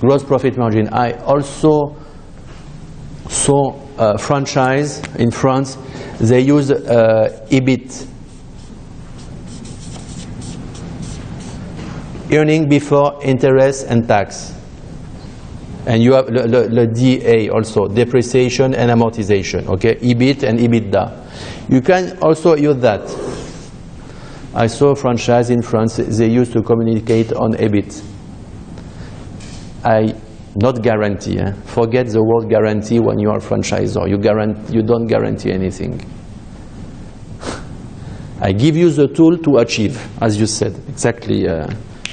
gross profit margin. I also saw franchise in France. They use EBIT, earning before interest and tax. And you have the DA also, depreciation and amortization, okay? EBIT and EBITDA. You can also use that. I saw a franchise in France, they used to communicate on EBIT. I not guarantee, forget the word guarantee when you are a franchisor. You don't guarantee anything. I give you the tool to achieve, as you said, exactly,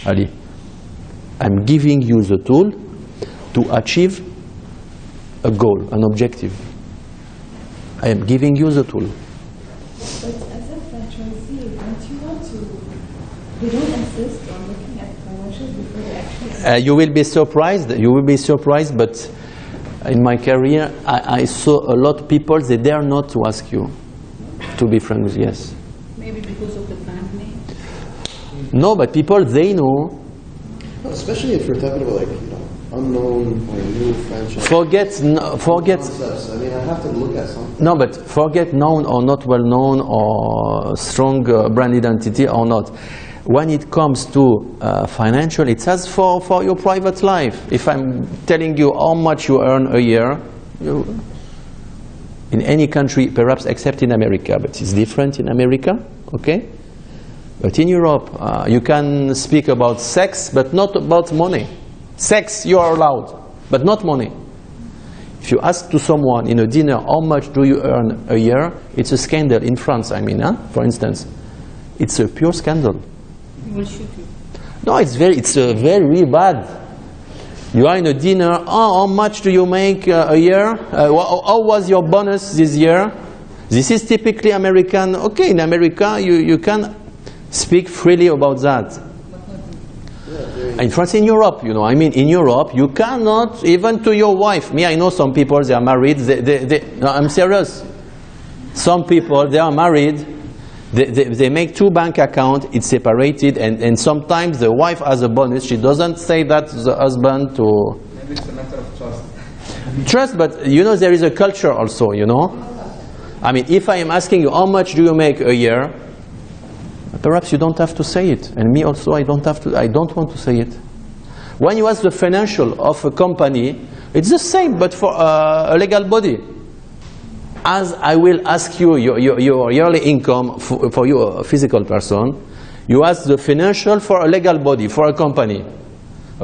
Ali. I'm giving you the tool to achieve a goal, an objective. I am giving you the tool. But as a franchisee, don't you want to, they don't insist on looking at financials before they actually... You will be surprised, but in my career, I saw a lot of people, they dare not to ask you to be frank, yes. Maybe because of the brand name? No, but people, they know. Especially if you're talking about, like, unknown or new franchise. Forget. Concepts. I mean, I have to look at something. No, but forget known or not well known or strong brand identity or not. When it comes to financial, it says for your private life. If I'm telling you how much you earn a year, in any country, perhaps except in America, but it's different in America, okay? But in Europe, you can speak about sex, but not about money. Sex, you are allowed, but not money. If you ask to someone in a dinner, how much do you earn a year? It's a scandal in France, I mean, for instance. It's a pure scandal. He will shoot you. No, it's very bad. You are in a dinner, how much do you make a year? How was your bonus this year? This is typically American. Okay, in America, you can speak freely about that. In France, in Europe, I mean, in Europe, you cannot, even to your wife. Me, I know some people, they are married. No, I'm serious. Some people, they are married. They make two bank accounts. It's separated, and sometimes the wife has a bonus. She doesn't say that to the husband. Maybe it's a matter of trust. Trust, but there is a culture also. I mean, if I am asking you how much do you make a year, perhaps you don't have to say it, and me also, I don't want to say it. When you ask the financial of a company, it's the same, but for a legal body. As I will ask you your yearly income for you, a physical person, you ask the financial for a legal body, for a company,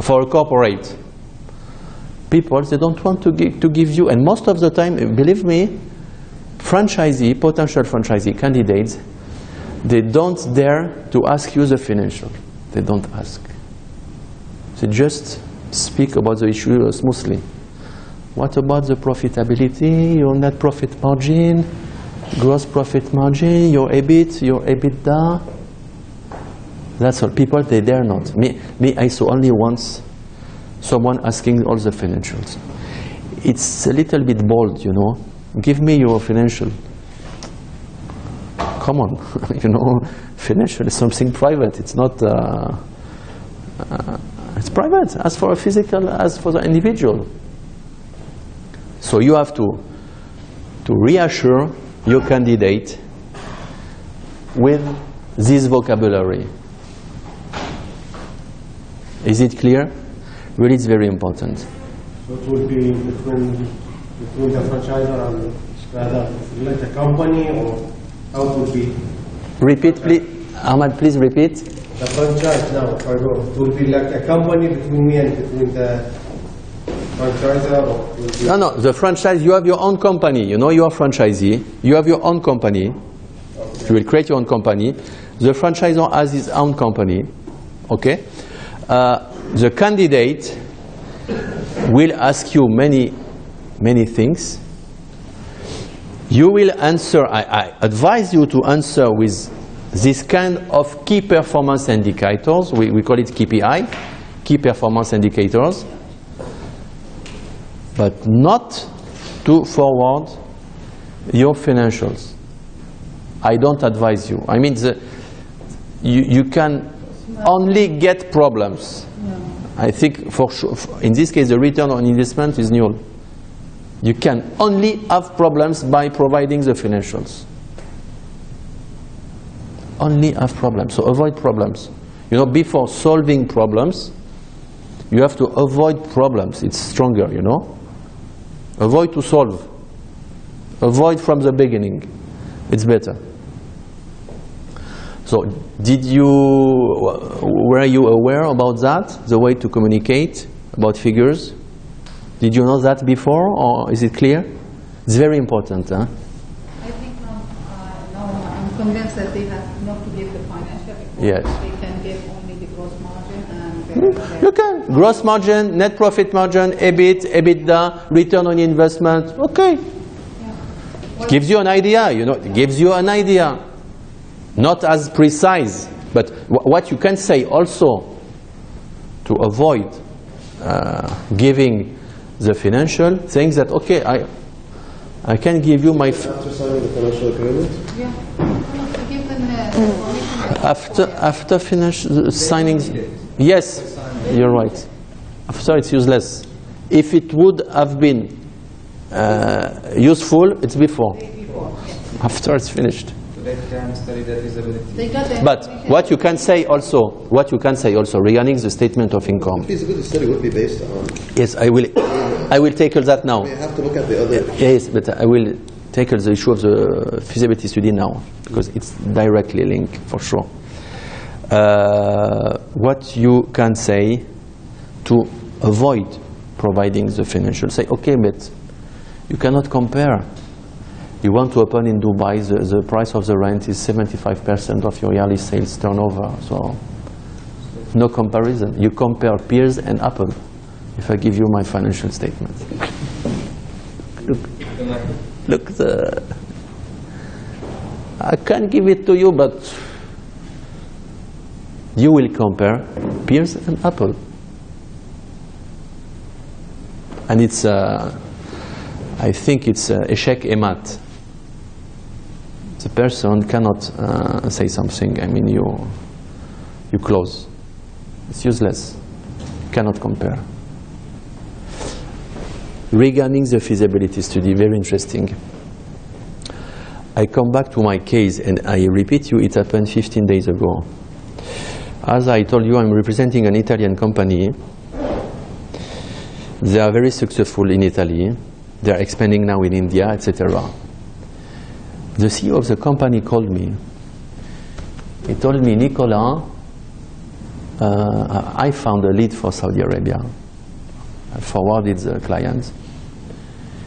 for a corporate. People, they don't want to give you, and most of the time, believe me, potential franchisee candidates, they don't dare to ask you the financial. They don't ask. They just speak about the issue smoothly. What about the profitability, your net profit margin, gross profit margin, your EBIT, your EBITDA? That's all. People, they dare not. Me, I saw only once someone asking all the financials. It's a little bit bold, Give me your financial. Come on, financial is something private. It's not, it's private, as for a physical, as for the individual. So you have to reassure your candidate with this vocabulary. Is it clear? Really, it's very important. So it will be between the franchisor and rather like a company, or how it would be? Repeat, please. Ahmad, please repeat. The franchise now, it will be like a company between me and between the franchisor? Or No, the franchise, you have your own company. You are franchisee. You have your own company. Okay. You will create your own company. The franchisor has his own company. Okay? The candidate will ask you many things. You will answer, I advise you to answer with this kind of key performance indicators. We call it KPI, key performance indicators. But not to forward your financials. I don't advise you. I mean, you can only get problems. I think for sure, in this case, the return on investment is null. You can only have problems by providing the financials. Only have problems. So avoid problems. You know, before solving problems, you have to avoid problems. It's stronger, you know. Avoid to solve. Avoid from the beginning. It's better. So were you aware about that? The way to communicate about figures? Did you know that before, or is it clear? It's very important, huh? I think no, I'm convinced that they have not to give the financial report. Yes. They can give only the gross margin and You can. Gross margin, net profit margin, EBIT, EBITDA, return on investment. Okay. yeah. Gives you an idea, you know, it gives you an idea. Not as precise, but what you can say also to avoid giving the financial things that, okay, I can give you my... After signing the financial agreement? Yeah. To give them information. After signing... Yes, you're right. After it's useless. If it would have been useful, it's before. Before, yes. After it's finished. They can study the feasibility. They got the But information. what you can say also regarding the statement of income. Feasibility study would be based on, Yes, I will tackle that now. you have to look at the other. Yes, but I will tackle the issue of the feasibility study now, because it's directly linked, for sure. What you can say to avoid providing the financial, say, okay, but you cannot compare. You want to open in Dubai, the price of the rent is 75% of your yearly sales turnover, so no comparison. You compare peers and Apple, if I give you my financial statement. Look, I can give it to you, but you will compare peers and Apple. And it's, I think it's échec et mat. The person cannot say something, I mean, you close. It's useless. Cannot compare. Regarding the feasibility study, very interesting. I come back to my case, and I repeat you, it happened 15 days ago. As I told you, I'm representing an Italian company. They are very successful in Italy. They are expanding now in India, etc. The CEO of the company called me. He told me, Nicolas, I found a lead for Saudi Arabia. I forwarded the client.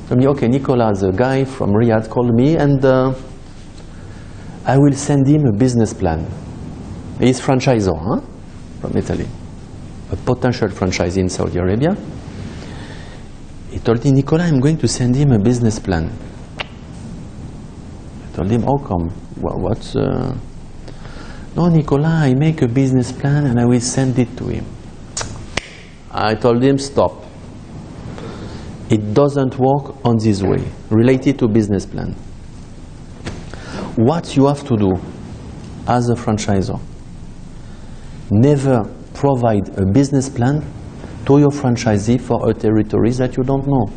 He told me, okay, Nicolas, the guy from Riyadh called me, and I will send him a business plan. He's franchisor, huh? From Italy. A potential franchisee in Saudi Arabia. He told me, Nicolas, I'm going to send him a business plan. I told him, how come? What's... No, Nicolas, I make a business plan and I will send it to him. I told him, stop. It doesn't work on this way, related to business plan. What you have to do as a franchisor, never provide a business plan to your franchisee for a territory that you don't know.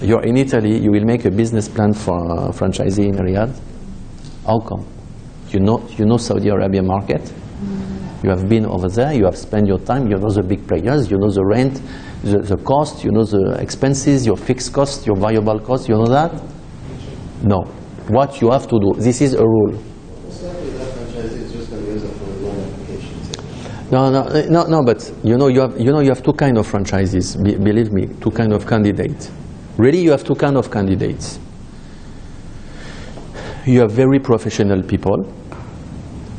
You're in Italy, you will make a business plan for a franchisee in Riyadh. How come? You know Saudi Arabia market. You have been over there, you have spent your time, you know the big players, you know the rent, the cost, you know the expenses, your fixed cost, your variable cost, you know that? No. What you have to do, this is a rule. Sadly, that franchisee is just going to use it for loan applications. No, but you have two kinds of franchises, believe me, two kinds of candidates. Really, you have two kinds of candidates. You have very professional people,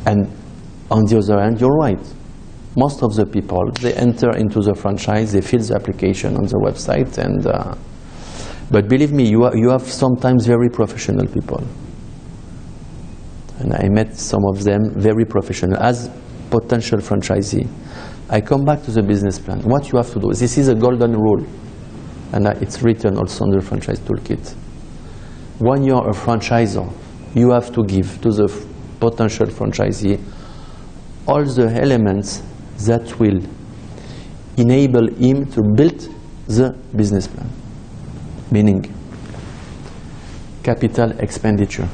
and on the other hand, you're right. Most of the people, they enter into the franchise, they fill the application on the website, and but believe me, you have sometimes very professional people. And I met some of them very professional. As potential franchisee, I come back to the business plan. What you have to do, this is a golden rule, and it's written also on the franchise toolkit. When you're a franchisor, you have to give to the potential franchisee all the elements that will enable him to build the business plan. Meaning, capital expenditure,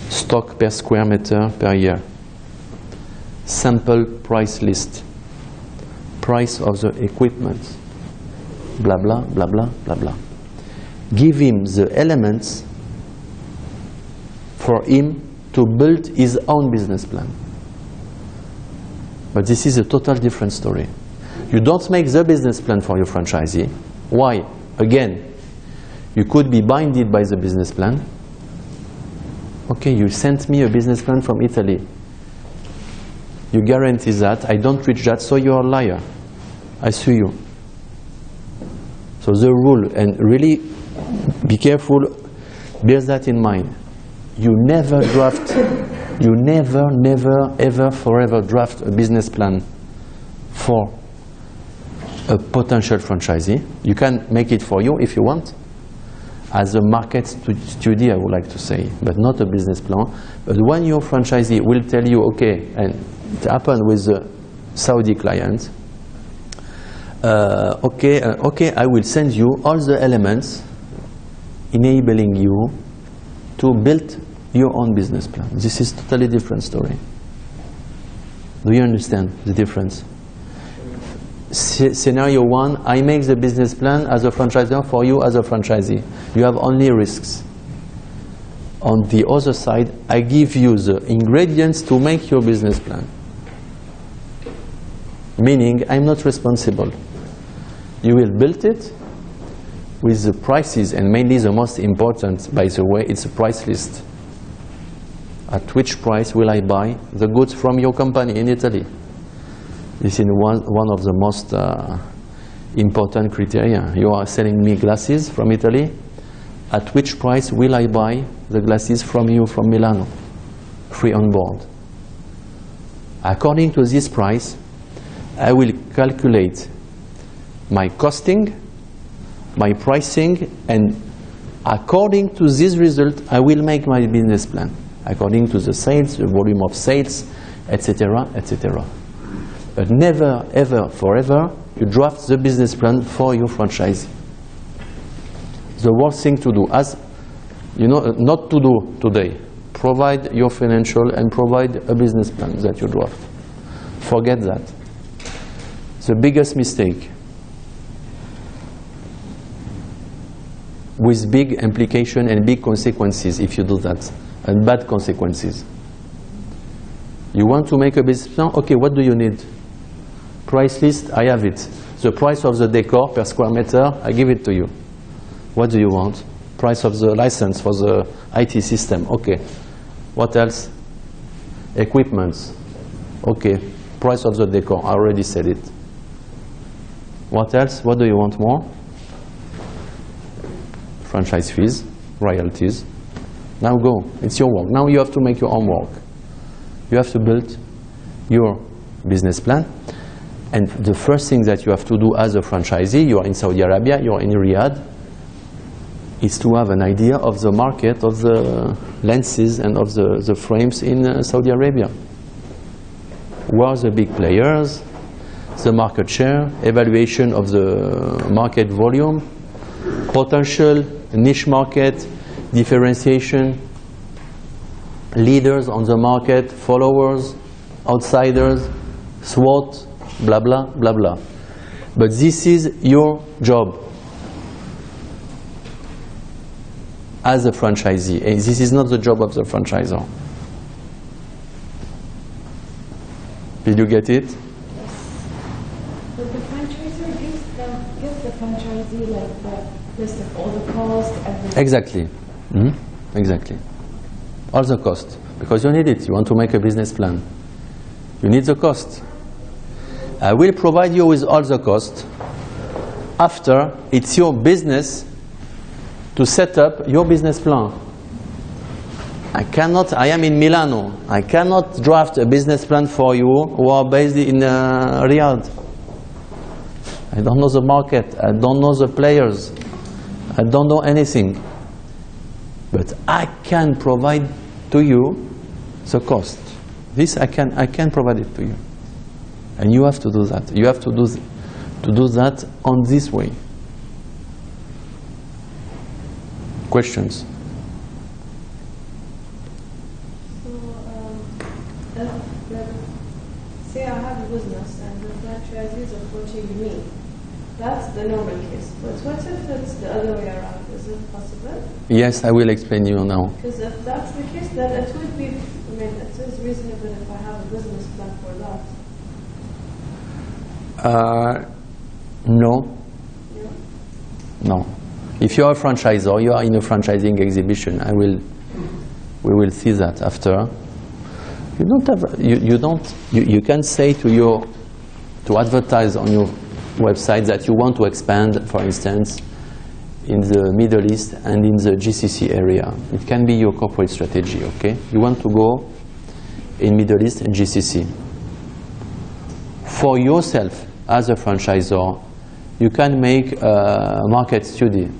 stock per square meter per year, sample price list, price of the equipment, blah, blah, blah, blah, blah, blah. Give him the elements for him to build his own business plan. But this is a total different story. You don't make the business plan for your franchisee. Why? Again, you could be binded by the business plan. Okay, you sent me a business plan from Italy. You guarantee that, I don't reach that, so you're a liar. I sue you. So the rule, and really be careful, bear that in mind. You never draft, you never, ever, forever draft a business plan for a potential franchisee. You can make it for you if you want, as a market study, I would like to say, but not a business plan. But when your franchisee will tell you, okay, and it happened with the Saudi client, okay, I will send you all the elements enabling you to build your own business plan. This is a totally different story. Do you understand the difference? Scenario one, I make the business plan as a franchisor for you as a franchisee. You have only risks. On the other side, I give you the ingredients to make your business plan. Meaning, I'm not responsible. You will build it with the prices, and mainly the most important, by the way, it's a price list. At which price will I buy the goods from your company in Italy? This is one of the most important criteria. You are selling me glasses from Italy. At which price will I buy the glasses from you from Milano? Free on board. According to this price, I will calculate my costing, my pricing, and according to this result, I will make my business plan. According to the sales, the volume of sales, etc., etc. But never, ever, forever, you draft the business plan for your franchisee. The worst thing to do, as you know, not to do today. Provide your financial and provide a business plan that you draft. Forget that. The biggest mistake, with big implication and big consequences if you do that, and bad consequences. You want to make a business plan? Okay, what do you need? Price list, I have it. The price of the decor per square meter, I give it to you. What do you want? Price of the license for the IT system, okay. What else? Equipments, okay. Price of the decor, I already said it. What else? What do you want more? Franchise fees, royalties. Now go, it's your work. Now you have to make your own work. You have to build your business plan. And the first thing that you have to do as a franchisee, you are in Saudi Arabia, you are in Riyadh, is to have an idea of the market, of the lenses and of the frames in Saudi Arabia. Who are the big players, the market share, evaluation of the market volume, potential niche market, differentiation, leaders on the market, followers, outsiders, SWOT, blah, blah, blah, blah. But this is your job as a franchisee. And this is not the job of the franchisor. Did you get it? But the franchisor gives the franchisee like the list of all the costs, everything. Exactly. Mm-hmm. Exactly. All the cost. Because you need it. You want to make a business plan. You need the cost. I will provide you with all the cost. After, it's your business to set up your business plan. I am in Milano. I cannot draft a business plan for you who are based in Riyadh. I don't know the market. I don't know the players. I don't know anything. But I can provide to you the cost. This I can provide it to you. And you have to do that. You have to do that on this way. Questions? So, say I have a business and the franchisee is approaching me. That's the normal case. But what if it's the other way around? Is it possible? Yes, I will explain you now. Because if that's the case, then it would be, it is reasonable if I have a business plan for that. No. Yeah. No. If you are a franchisor, you are in a franchising exhibition. We will see that after. You don't have. You can say to advertise on your website that you want to expand, for instance, in the Middle East and in the GCC area. It can be your corporate strategy. Okay. You want to go in Middle East and GCC. For yourself as a franchisor, you can make a market study.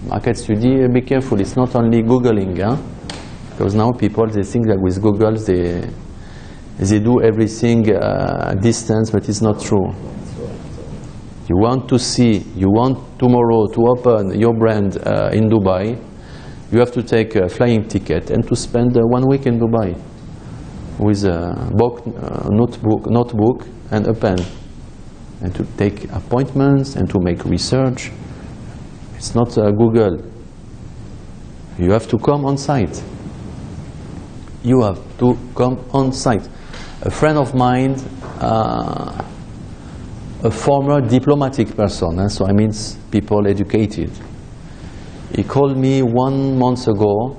Market study, be careful, it's not only Googling, huh? Because now people, they think that with Google, they do everything distance, but it's not true. You want to see, you want tomorrow to open your brand in Dubai, you have to take a flying ticket and to spend 1 week in Dubai with a notebook and a pen, and to take appointments and to make research. It's not Google. You have to come on site. You have to come on site. A friend of mine, a former diplomatic person, so I mean people educated, he called me 1 month ago,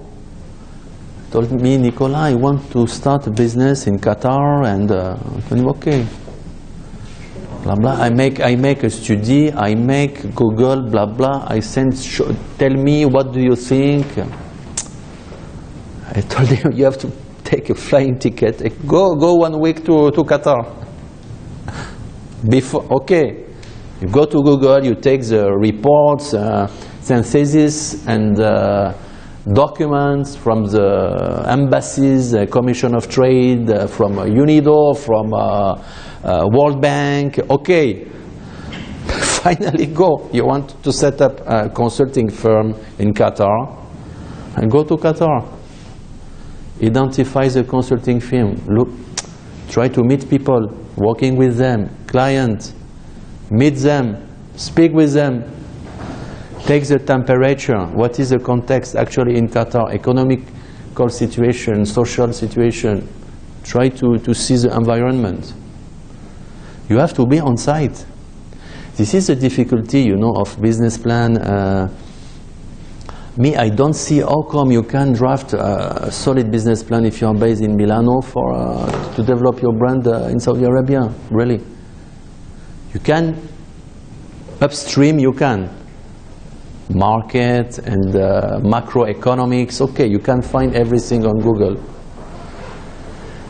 told me, Nicolas, I want to start a business in Qatar, and I told him, okay. Blah, blah. I make a study, I make Google, blah, blah. I send, tell me, what do you think? I told him, you have to take a flying ticket. Go 1 week to Qatar. Before, okay. You go to Google, you take the reports, synthesis, and documents from the embassies, Commission of Trade, from UNIDO, from World Bank. Okay, finally go. You want to set up a consulting firm in Qatar, and go to Qatar. Identify the consulting firm. Look, try to meet people, working with them, clients, meet them, speak with them. Take the temperature. What is the context actually in Qatar? Economical situation, social situation. Try to see the environment. You have to be on site. This is the difficulty, you know, of business plan. Me, I don't see how come you can draft a solid business plan if you are based in Milano to develop your brand in Saudi Arabia. Really, you can upstream. You can. Market and macroeconomics, okay, you can find everything on Google.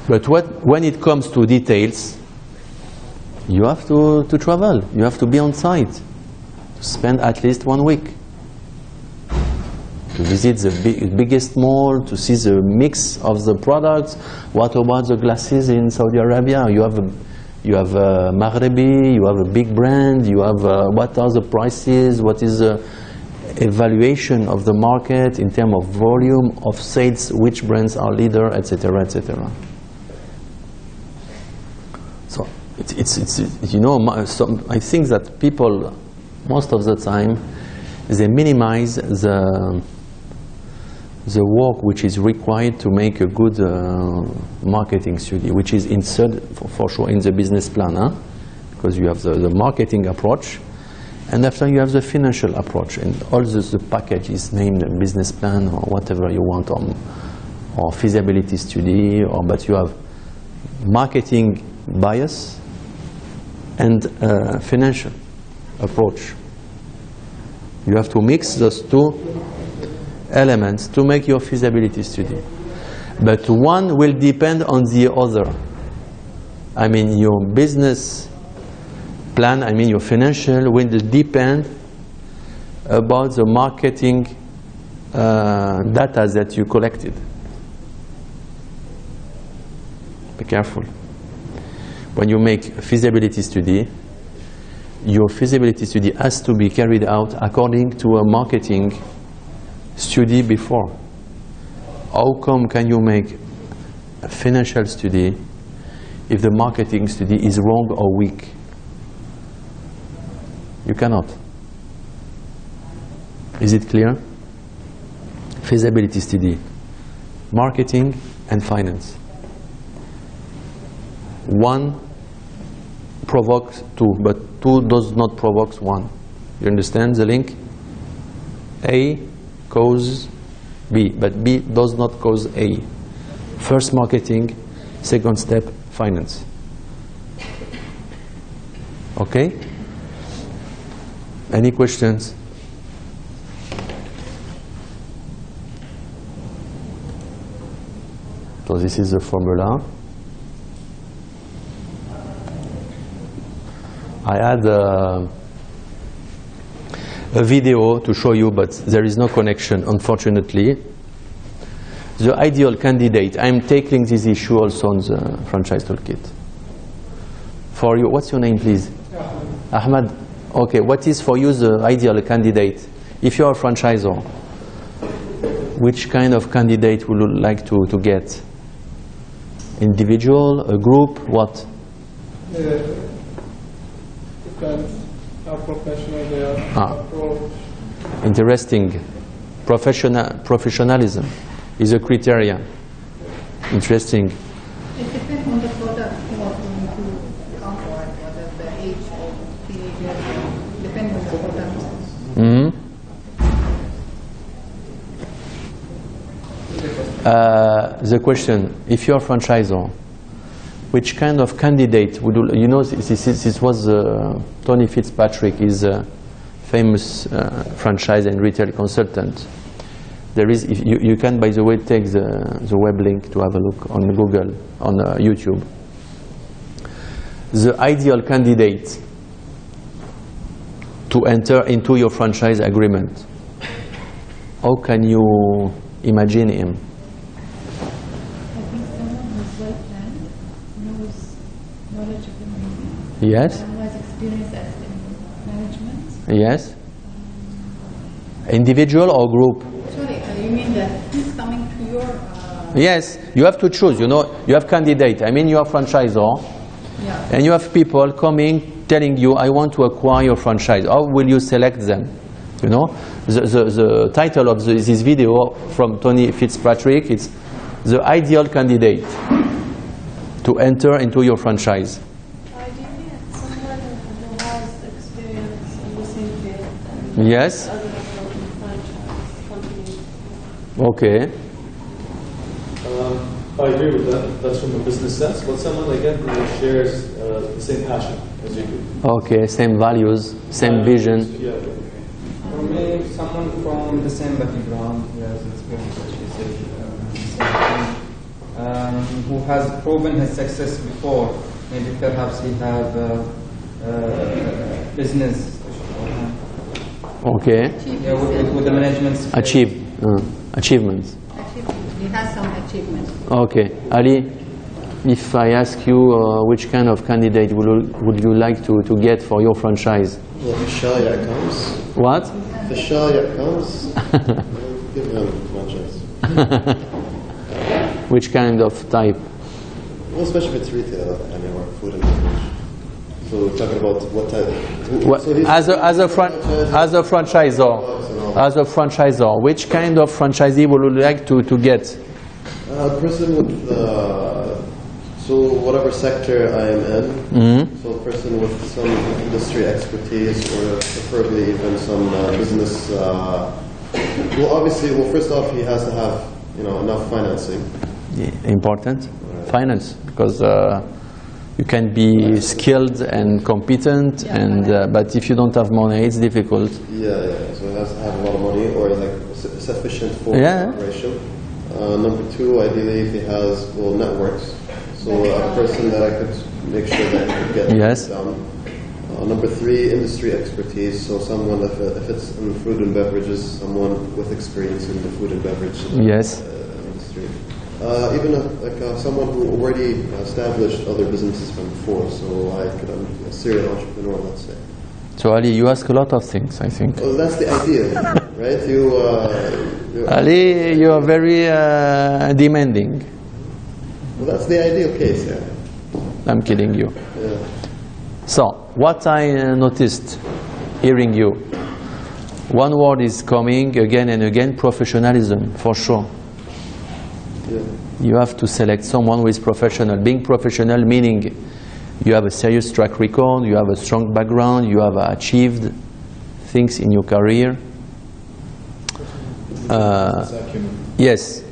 But when it comes to details, you have to travel, you have to be on site, to spend at least 1 week, to visit the biggest mall, to see the mix of the products. What about the glasses in Saudi Arabia? You have Maghrebi, you have a big brand, you have what are the prices, what is the evaluation of the market in terms of volume of sales, which brands are leader, etc., etc. So it's you know, I think that people most of the time they minimize the work which is required to make a good marketing study, which is inserted for sure in the business plan, huh? Because you have the marketing approach. And after you have the financial approach, and all the package is named a business plan or whatever you want, or feasibility study, but you have marketing bias and financial approach. You have to mix those two elements to make your feasibility study. But one will depend on the other. I mean, your business plan, I mean your financial, will depend about the marketing data that you collected. Be careful. when you make a feasibility study, your feasibility study has to be carried out according to a marketing study before. How come can you make a financial study if the marketing study is wrong or weak? You cannot. Is it clear? Feasibility study, marketing and finance. One provokes two, but two does not provoke one. You understand the link? A causes B, but B does not cause A. First marketing, second step finance. Okay? Any questions? So this is the formula. I had a video to show you, but there is no connection, unfortunately. The ideal candidate, I'm tackling this issue also on the franchise toolkit. For you, what's your name, please? Ahmad. Okay, what is for you the ideal candidate? If you're a franchisor, which kind of candidate would you like to get? Individual, a group, what? Depends how professional they are. Approach. Interesting. Professionalism is a criteria. Interesting. It depends on the product you are going to come for, whether the age of teenagers, depends on the product. Mm-hmm. The question, if you're a franchisor, which kind of candidate would you know, this was Tony Fitzpatrick, is a famous franchise and retail consultant. There is, if you can, by the way, take the web link to have a look on Google, on YouTube. The ideal candidate to enter into your franchise agreement, how can you imagine him? Yes. Who has experience as in management? Yes. Individual or group? Sorry, you mean that he's coming to your... Yes, you have to choose, you know, you have candidate. I mean, you are franchisor, Yeah. and you have people coming, telling you, I want to acquire your franchise. How will you select them? You know, the title of this video from Tony Fitzpatrick, it's The Ideal Candidate to Enter into Your Franchise. Ideally, it's someone who has experience in the same field and Yes. other franchise companies. Okay. I agree with that. That's from a business sense. But someone again who shares the same passion as you do. Okay, same values, same vision. Yeah. For me, someone from the same background who has experience, as you said, who has proven his success before. Maybe perhaps he have business. Okay. Yeah, with the management. skills. Achievements. He has some achievements. Okay, Ali, if I ask you which kind of candidate would you like to get for your franchise? Well, if Shaya comes, What? if Shaya comes, give him franchise. Which kind of type? Well, especially if it's retail or food and beverage. So we're talking about what type. So he's- As a franchisor, which kind of franchisee would you like to get? A person with, so whatever sector I am in, so a person with some industry expertise or preferably even some business, well first off he has to have, enough financing. Yeah, important. Finance, because you can be skilled and competent, but if you don't have money, it's difficult. Yeah, so he has to have a lot of money or like sufficient for operation. Number two, ideally if he has networks, so a person that I could make sure that he could get Yes. done. Number three, industry expertise, so someone if it's in food and beverages, someone with experience in the food and beverage Yes. industry. Even someone who already established other businesses from before, so like a serial entrepreneur, let's say. So Ali, you ask a lot of things, I think. Well, that's the idea, right? Ali, you are very demanding. Well, that's the ideal case, yeah. I'm kidding you. Yeah. So, what I noticed hearing you, one word is coming again and again, professionalism, for sure. Yeah. You have to select someone who is professional. Being professional meaning you have a serious track record, you have a strong background, you have achieved things in your career. Yes,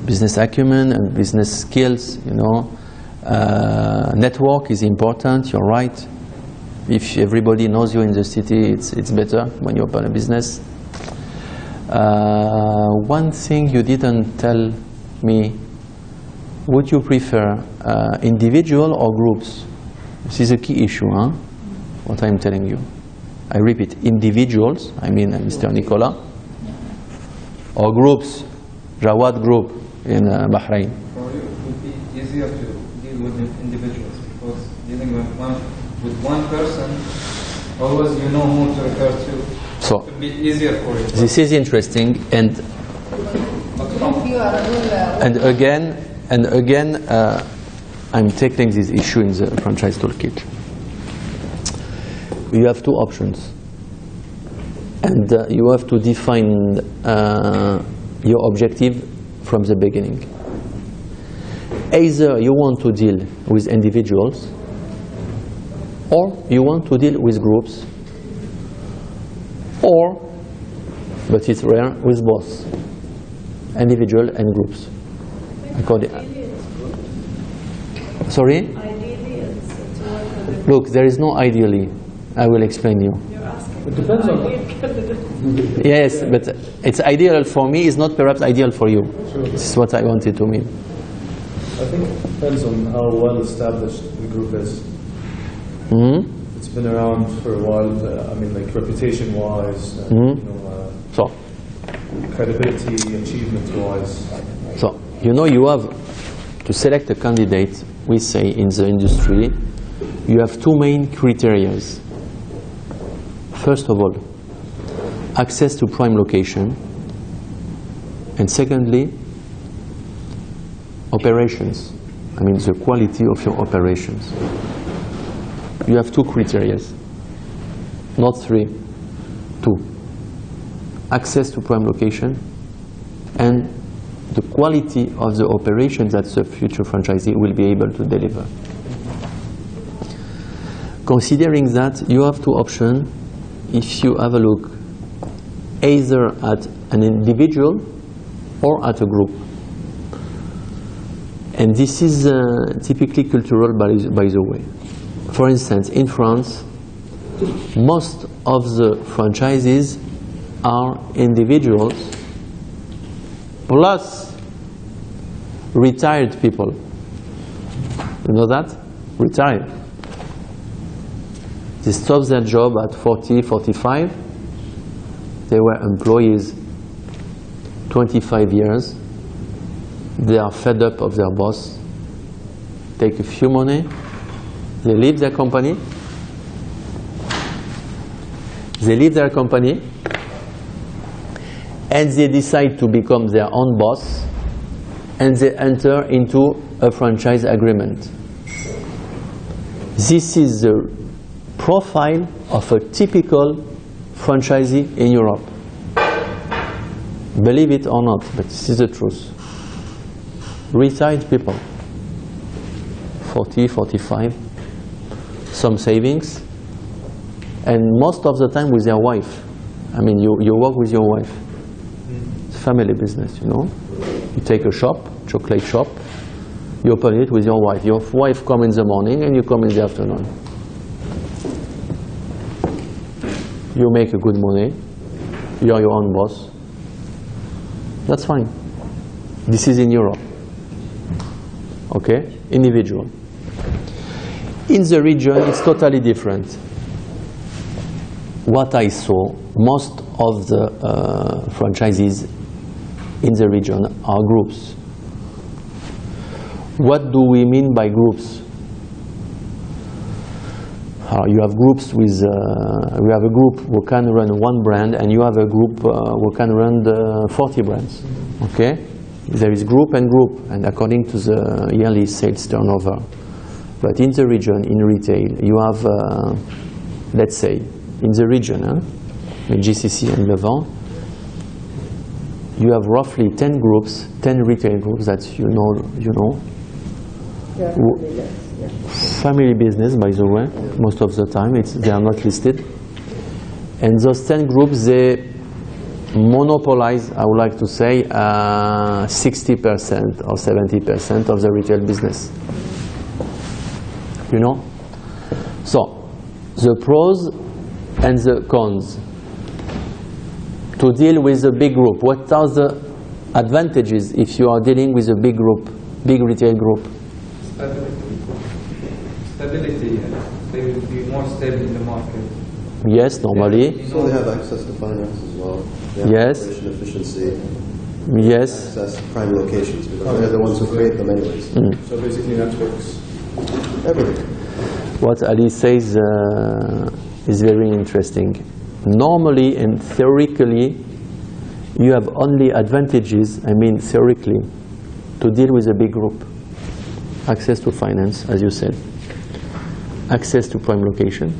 business acumen and business skills, you know. Network is important, you're right. If everybody knows you in the city, it's better when you open a business. One thing you didn't tell me, would you prefer individual or groups? This is a key issue, huh? What I'm telling you. I repeat, individuals, I mean Mr. Nicola, or groups, Jawad Group in Bahrain. For you, it would be easier to deal with individuals because dealing with one person, always you know who to refer to. So, it would be easier for you. This is interesting, and again, I'm tackling this issue in the franchise toolkit. You have two options, and you have to define your objective from the beginning. Either you want to deal with individuals, or you want to deal with groups, or, but it's rare, with both, individual and groups. Sorry? Ideally, it's to work with Look, there is no ideally. I will explain you. You're asking. It depends on Yes, but it's ideal for me, is not perhaps ideal for you. Sure. This is what I wanted to mean. I think it depends on how well established the group is. Mm-hmm. It's been around for a while. I mean, like reputation-wise, Mhm. So, credibility, achievement-wise. So, you know, you have to select a candidate, we say in the industry, you have two main criteria. First of all, access to prime location, and secondly, operations. I mean, the quality of your operations. You have two criteria, not three, two. Access to prime location and the quality of the operations that the future franchisee will be able to deliver. Considering that, you have two options if you have a look either at an individual or at a group. And this is typically cultural, by the way. For instance, in France, most of the franchises are individuals plus retired people. You know that? Retired. They stop their job at 40, 45. They were employees 25 years. They are fed up of their boss. Take a few money. They leave their company. They leave their company and they decide to become their own boss, and they enter into a franchise agreement. This is the profile of a typical franchisee in Europe. Believe it or not, but this is the truth. Retired people, 40, 45, some savings, and most of the time with their wife. I mean, you work with your wife. It's family business, you know. You take a shop, chocolate shop, you open it with your wife. Your wife comes in the morning and you come in the afternoon. You make a good money, you are your own boss. That's fine. This is in Europe. Okay? Individual. In the region, it's totally different. What I saw, most of the franchisees in the region are groups. What do we mean by groups? You have groups with, we have a group who can run one brand, and you have a group who can run 40 brands. Okay? There is group, and according to the yearly sales turnover. But in the region, in retail, you have, let's say, in the region, in GCC and Levant, you have roughly 10 groups, 10 retail groups that you know. Family business, by the way, most of the time they are not listed. And those 10 groups, they monopolize, I would like to say, 60% or 70% of the retail business. You know? So, the pros and the cons. To deal with a big group, what are the advantages if you are dealing with a big group, big retail group? Stability. They will be more stable in the market. Yes, normally. So they have access to finance as well. They have Yes. operation efficiency. Yes. Access to prime locations because they're the ones who create them anyways. So basically networks. Everything. What Ali says is very interesting. Normally and theoretically, you have only advantages, I mean theoretically, to deal with a big group. Access to finance, as you said. Access to prime location.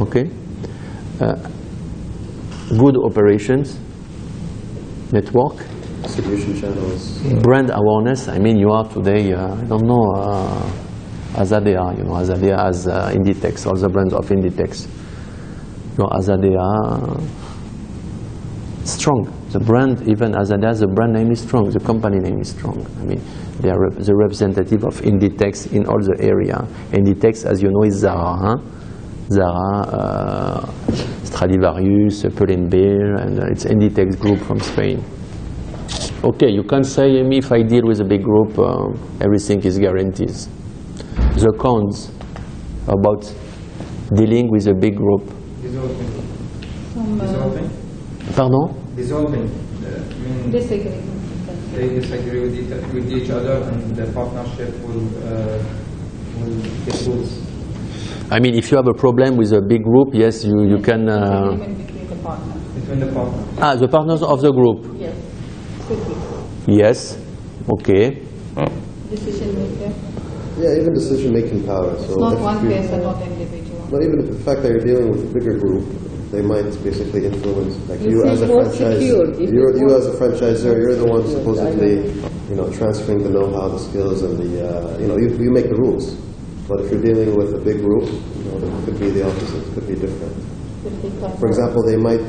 Okay? Good operations. Network. Distribution channels. Brand awareness. I mean, you are today, I don't know, Azadea. You know, Azadea has Inditex, all the brands of Inditex. You know, Azadea, strong. The brand, even Azadea, the brand name is strong. The company name is strong. I mean, they are the representative of Inditex in all the area. Inditex, as you know, is Zara. Zara, Stradivarius, Pull&Bear, and it's Inditex group from Spain. Okay, you can't say me if I deal with a big group, everything is guaranteed. The cons about dealing with a big group. Dissolving. Dissolving? Pardon? Dissolving. Disagree. They disagree with each other, and the partnership will get loose. I mean, if you have a problem with a big group, yes, you can... Agreement between the partners. Between the partners. the partners of the group. Yes. Could be. Yes, okay. Decision maker. Yeah, even decision-making power. So It's not if one you- person, not individual. But even the fact that you're dealing with a bigger group, they might basically influence, like You you feel as a more franchise, secure if you you as a franchisor, you're the one supposedly, I transferring the know-how, the skills, and you make the rules. But if you're dealing with a big group, it could be the opposite. It could be different. For example, they might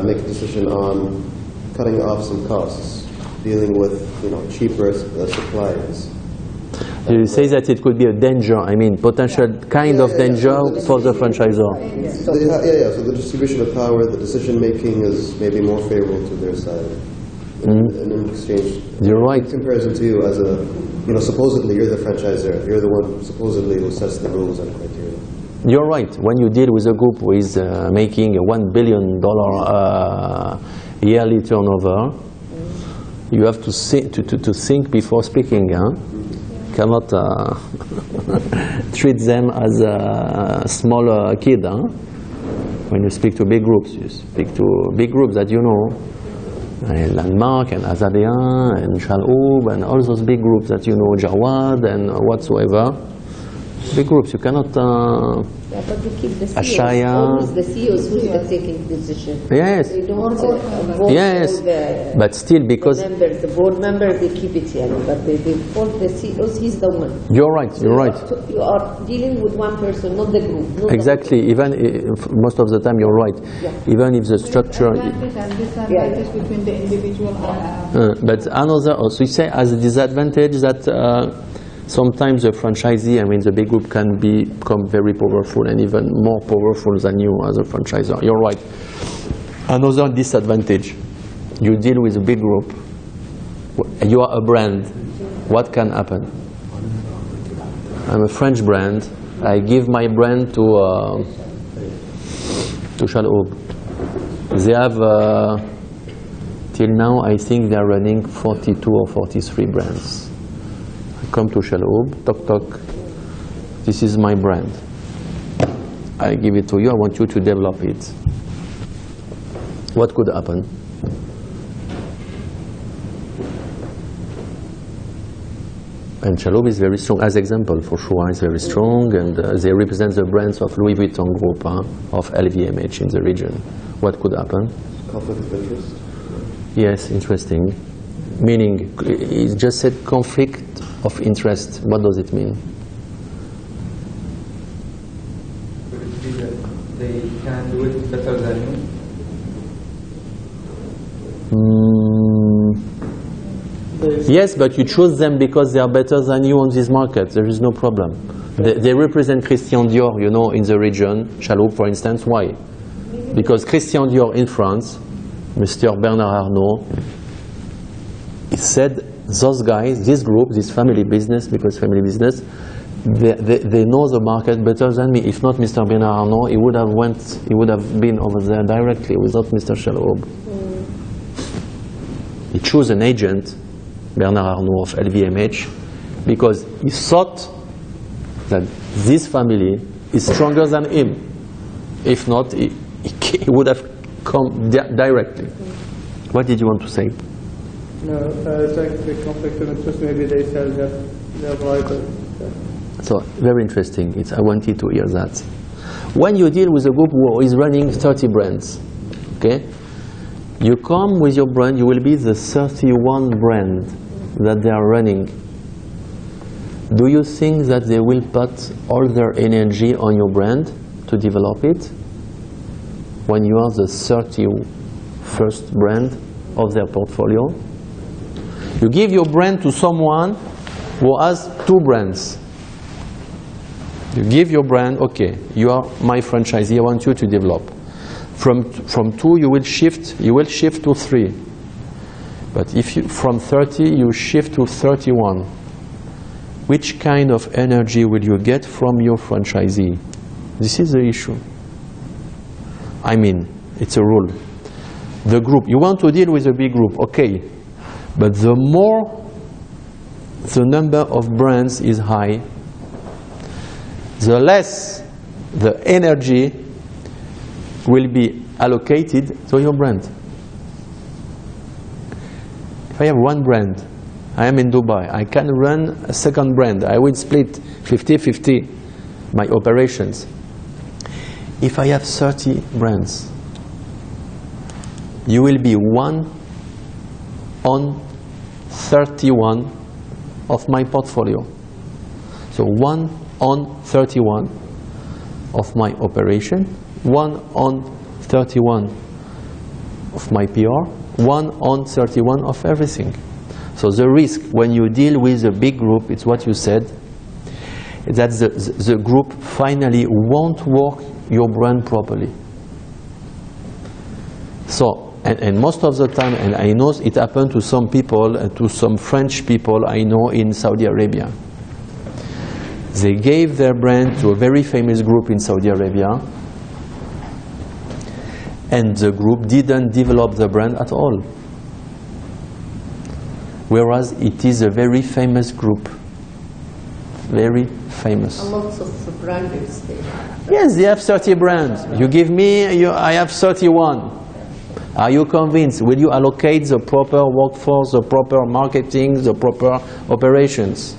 make a decision on cutting off some costs, dealing with cheaper suppliers. You say that it could be a danger, I mean, potential kind of danger for the franchisor. So the distribution of power, the decision-making is maybe more favorable to their side. In exchange, You're right. in comparison to you as a, supposedly you're the franchisor. You're the one supposedly who sets the rules and criteria. You're right. When you deal with a group who is making a $1 billion yearly turnover, you have to think before speaking. Cannot treat them as a small kid. When you speak to big groups, you speak to big groups that you know. And Landmark and Azadea and Shalhoub and all those big groups that you know, Jawad and whatsoever. Big groups, you cannot... Yeah, but you keep the Ashaya. CEOs, always the CEOs who are taking decision. Yes. They don't vote Yes, all the, but still because... the board members, they keep it here, but they vote the CEOs, he's the one. You're right, you're right. You are dealing with one person, not the group. not the Exactly, even if, most of the time you're right. Yeah. Even if the structure... Advantage and disadvantage between the individual and but another, also you say as a disadvantage that sometimes the franchisee, I mean the big group can become very powerful and even more powerful than you as a franchisor. You're right. Another disadvantage, you deal with a big group, you are a brand, what can happen? I'm a French brand, I give my brand to Shalhoub. They have, till now I think they are running 42 or 43 brands. come to Shalhoub, talk, talk, this is my brand. I give it to you, I want you to develop it. What could happen? And Shalhoub is very strong, as example, for sure, is very strong, and they represent the brands of Louis Vuitton Group, of LVMH in the region. What could happen? Conflict of interest? Yes, interesting. Meaning, he just said conflict of interest. What does it mean? Could it be that they can do it better than you? Yes, but you choose them because they are better than you on this market. There is no problem. They represent Christian Dior, you know, in the region, Shalhoub, for instance. Why? Because Christian Dior in France, Mr. Bernard Arnault, he said those guys, this group, this family business, because family business, they know the market better than me. If not Mr. Bernard Arnault, he would have been over there directly without Mr. Shalhoub. He chose an agent, Bernard Arnault of LVMH, because he thought that this family is stronger than him. If not, he would have come directly. What did you want to say? No, it's like the conflict of interest. Maybe they said that they're right. So, very interesting. I wanted to hear that. When you deal with a group who is running 30 brands, okay, you come with your brand, you will be the 31 brand that they are running. Do you think that they will put all their energy on your brand to develop it when you are the 31st brand of their portfolio? You give your brand to someone who has 2 brands. You give your brand, okay, you are my franchisee, I want you to develop. From 2 you will shift to 3. But if you, from 30 you shift to 31, which kind of energy will you get from your franchisee? This is the issue. I mean, it's a rule. The group, you want to deal with a big group, okay. But the more the number of brands is high, the less the energy will be allocated to your brand. If I have one brand, I am in Dubai, I can run a second brand. I will split 50-50 my operations. If I have 30 brands, you will be 1 on 31 of my portfolio. So 1 on 31 of my operation, 1 on 31 of my PR, 1 on 31 of everything. So the risk when you deal with a big group, it's what you said, that the group finally won't work your brand properly. So, and most of the time, and I know it happened to some people, to some French people I know in Saudi Arabia. They gave their brand to a very famous group in Saudi Arabia, and the group didn't develop the brand at all. Whereas it is a very famous group. Very famous. Lots of brands they have. Yes, they have 30 brands. You give me, I have 31. Are you convinced? Will you allocate the proper workforce, the proper marketing, the proper operations?